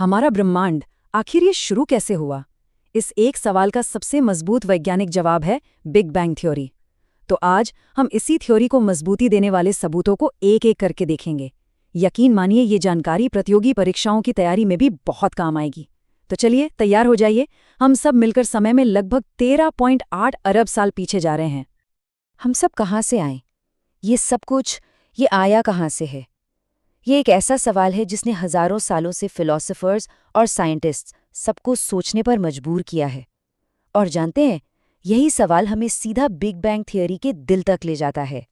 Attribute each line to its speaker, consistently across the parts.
Speaker 1: हमारा ब्रह्मांड आखिर ये शुरू कैसे हुआ? इस एक सवाल का सबसे मजबूत वैज्ञानिक जवाब है बिग बैंग थ्योरी। तो आज हम इसी थ्योरी को मजबूती देने वाले सबूतों को एक एक करके देखेंगे। यकीन मानिए ये जानकारी प्रतियोगी परीक्षाओं की तैयारी में भी बहुत काम आएगी। तो चलिए तैयार हो जाइए, हम सब मिलकर समय में लगभग 13.8 अरब साल पीछे जा रहे हैं।
Speaker 2: हम सब कहाँ से आए? ये सब कुछ, ये आया कहाँ से है? ये एक ऐसा सवाल है जिसने हजारों सालों से फिलोसोफर्स और साइंटिस्ट्स सबको सोचने पर मजबूर किया है। और जानते हैं, यही सवाल हमें सीधा बिग बैंग थियरी के दिल तक ले जाता है।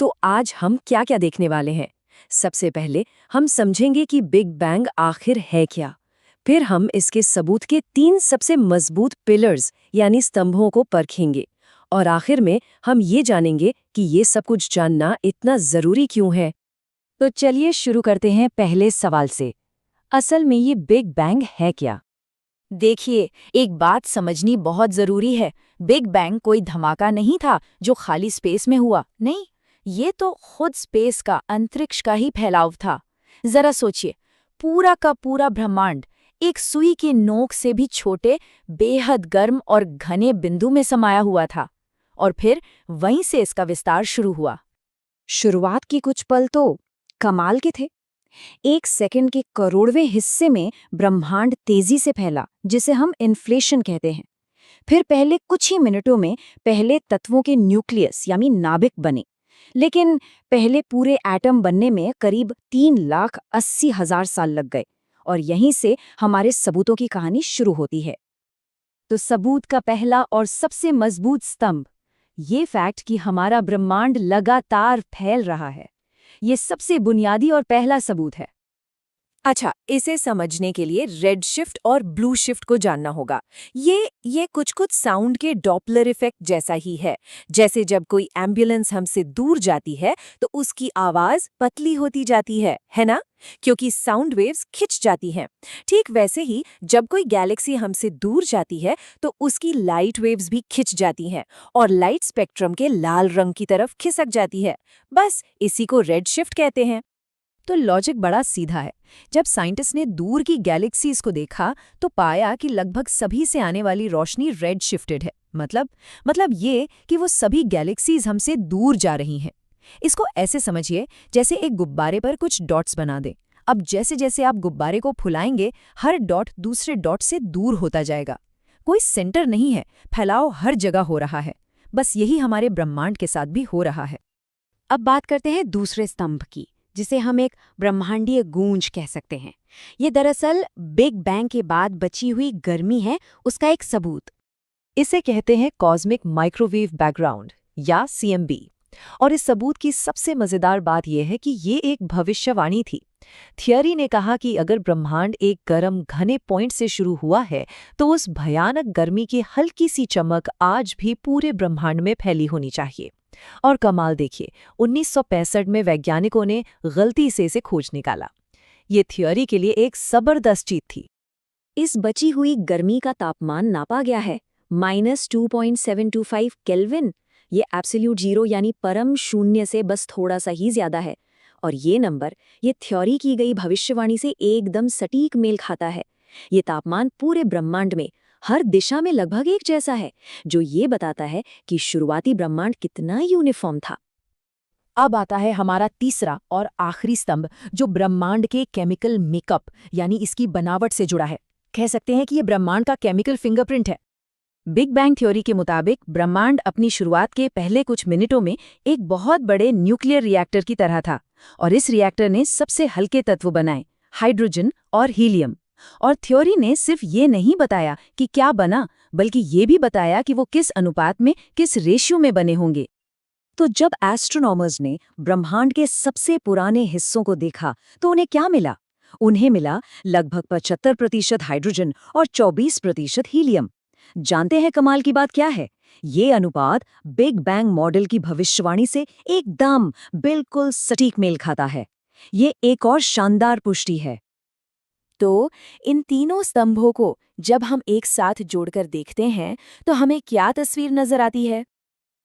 Speaker 1: तो आज हम क्या क्या देखने वाले हैं? सबसे पहले हम समझेंगे कि बिग बैंग आखिर है क्या। फिर हम इसके सबूत के 3 सबसे मजबूत पिलर्स यानी स्तंभों को परखेंगे। और आखिर में हम ये जानेंगे कि ये सब कुछ जानना इतना जरूरी क्यों है। तो चलिए शुरू करते हैं पहले सवाल से। असल में ये बिग बैंग है क्या?
Speaker 2: देखिए, एक बात समझनी बहुत जरूरी है। बिग बैंग कोई धमाका नहीं था जो खाली स्पेस में हुआ। नहीं, ये तो खुद स्पेस का, अंतरिक्ष का ही फैलाव था। जरा सोचिए, पूरा का पूरा ब्रह्मांड एक सुई की नोक से भी छोटे, बेहद गर्म और घने बिंदु में समाया हुआ था। और फिर वहीं से इसका विस्तार शुरू हुआ।
Speaker 1: शुरुआत के कुछ पल तो कमाल के थे। 1 सेकंड के करोड़वें हिस्से में ब्रह्मांड तेजी से फैला, जिसे हम इन्फ्लेशन कहते हैं। फिर पहले कुछ ही मिनटों में पहले तत्वों के न्यूक्लियस यानी नाभिक बने। लेकिन पहले पूरे एटम बनने में करीब 3,80,000 साल लग गए। और यहीं से हमारे सबूतों की कहानी शुरू होती है। तो सबूत का पहला और सबसे मजबूत स्तंभ, ये फैक्ट कि हमारा ब्रह्मांड लगातार फैल रहा है। ये सबसे बुनियादी और पहला सबूत है।
Speaker 2: अच्छा, इसे समझने के लिए रेड शिफ्ट और ब्लू शिफ्ट को जानना होगा। ये कुछ साउंड के डॉपलर इफेक्ट जैसा ही है। जैसे जब कोई एम्बुलेंस हमसे दूर जाती है तो उसकी आवाज पतली होती जाती है ना? क्योंकि साउंड वेव्स खिंच जाती हैं। ठीक वैसे ही जब कोई गैलेक्सी हमसे दूर जाती है तो उसकी लाइट वेव्स भी खिंच जाती हैं और लाइट स्पेक्ट्रम के लाल रंग की तरफ खिसक जाती है। बस इसी को रेड शिफ्ट कहते हैं।
Speaker 1: तो लॉजिक बड़ा सीधा है। जब साइंटिस्ट ने दूर की गैलेक्सीज को देखा तो पाया कि लगभग सभी से आने वाली रोशनी रेड शिफ्टेड है। मतलब ये कि वो सभी गैलेक्सीज हमसे दूर जा रही हैं। इसको ऐसे समझिए जैसे एक गुब्बारे पर कुछ डॉट्स बना दें। अब जैसे जैसे आप गुब्बारे को फुलाएंगे, हर डॉट दूसरे डॉट से दूर होता जाएगा। कोई सेंटर नहीं है, फैलाव हर जगह हो रहा है। बस यही हमारे ब्रह्मांड के साथ भी हो रहा है। अब बात करते हैं दूसरे स्तंभ की, जिसे हम एक ब्रह्मांडीय गूंज कह सकते हैं। ये दरअसल बिग बैंग के बाद बची हुई गर्मी है, उसका एक सबूत। इसे कहते हैं कॉस्मिक माइक्रोवेव बैकग्राउंड या CMB। और इस सबूत की सबसे मजेदार बात यह है कि ये एक भविष्यवाणी थी। थियरी ने कहा कि अगर ब्रह्मांड एक गर्म घने पॉइंट से शुरू हुआ है तो उस भयानक गर्मी की हल्की सी चमक आज भी पूरे ब्रह्मांड में फैली होनी चाहिए। और कमाल देखिए, 1965 में वैज्ञानिकों ने गलती से इसे खोज निकाला। ये थियोरी के लिए एक जबरदस्त जीत थी। इस बची हुई गर्मी का तापमान नापा गया है -2.725 केल्विन। ये एब्सोल्यूट जीरो यानी परम शून्य से बस थोड़ा सा ही ज्यादा है। और ये नंबर ये थ्योरी की गई भविष्यवाणी से एकदम सटीक मेल खाता है। ये तापमान पूरे ब्रह्मांड में हर दिशा में लगभग एक जैसा है, जो ये बताता है कि शुरुआती ब्रह्मांड कितना यूनिफॉर्म था। अब आता है हमारा तीसरा और आखिरी स्तंभ, जो ब्रह्मांड के केमिकल मेकअप यानी इसकी बनावट से जुड़ा है। कह सकते हैं कि ये ब्रह्मांड का केमिकल फिंगरप्रिंट है। बिग बैंग थ्योरी के मुताबिक ब्रह्मांड अपनी शुरुआत के पहले कुछ मिनटों में एक बहुत बड़े न्यूक्लियर रिएक्टर की तरह था। और इस रिएक्टर ने सबसे हल्के तत्व बनाए, हाइड्रोजन और हीलियम। और थ्योरी ने सिर्फ ये नहीं बताया कि क्या बना, बल्कि ये भी बताया कि वो किस अनुपात में, किस रेशियो में बने होंगे। तो जब एस्ट्रोनॉमर्स ने ब्रह्मांड के सबसे पुराने हिस्सों को देखा तो उन्हें क्या मिला? उन्हें मिला लगभग 75% हाइड्रोजन और 24% हीलियम। जानते हैं कमाल की बात क्या है? ये अनुपात बिग बैंग मॉडल की भविष्यवाणी से एकदम बिल्कुल सटीक मेल खाता है। ये एक और शानदार पुष्टि है।
Speaker 2: तो इन तीनों स्तंभों को जब हम एक साथ जोड़कर देखते हैं तो हमें क्या तस्वीर नजर आती है?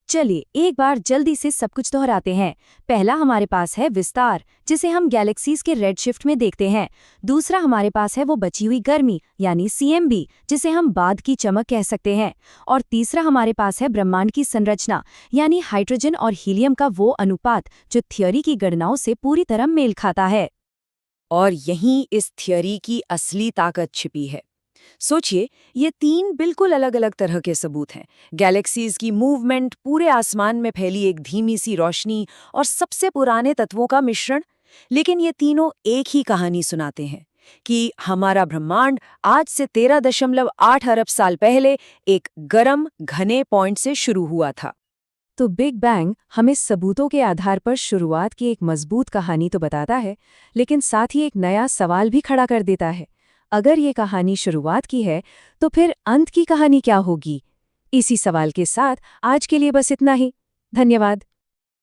Speaker 2: चलिए एक बार जल्दी से सब कुछ दोहराते हैं। पहला हमारे पास है विस्तार, जिसे हम गैलेक्सीज के रेडशिफ्ट में देखते हैं। दूसरा हमारे पास है वो बची हुई गर्मी यानी CMB, जिसे हम बाद की चमक कह सकते हैं। और तीसरा हमारे पास है ब्रह्मांड की संरचना यानी हाइड्रोजन और हीलियम का वो अनुपात जो थ्योरी की गणनाओं से पूरी तरह मेल खाता है।
Speaker 1: और यहीं इस थ्योरी की असली ताकत छिपी है। सोचिए, ये 3 बिल्कुल अलग-अलग तरह के सबूत हैं। गैलेक्सीज की मूवमेंट, पूरे आसमान में फैली एक धीमी सी रोशनी और सबसे पुराने तत्वों का मिश्रण। लेकिन ये तीनों एक ही कहानी सुनाते हैं कि हमारा ब्रह्मांड आज से 13.8 अरब साल पहले एक गर्म, घने पॉइंट से शुरू हुआ था।
Speaker 2: तो बिग बैंग हमें सबूतों के आधार पर शुरुआत की एक मजबूत कहानी तो बताता है, लेकिन साथ ही एक नया सवाल भी खड़ा कर देता है। अगर ये कहानी शुरुआत की है, तो फिर अंत की कहानी क्या होगी? इसी सवाल के साथ आज के लिए बस इतना ही। धन्यवाद।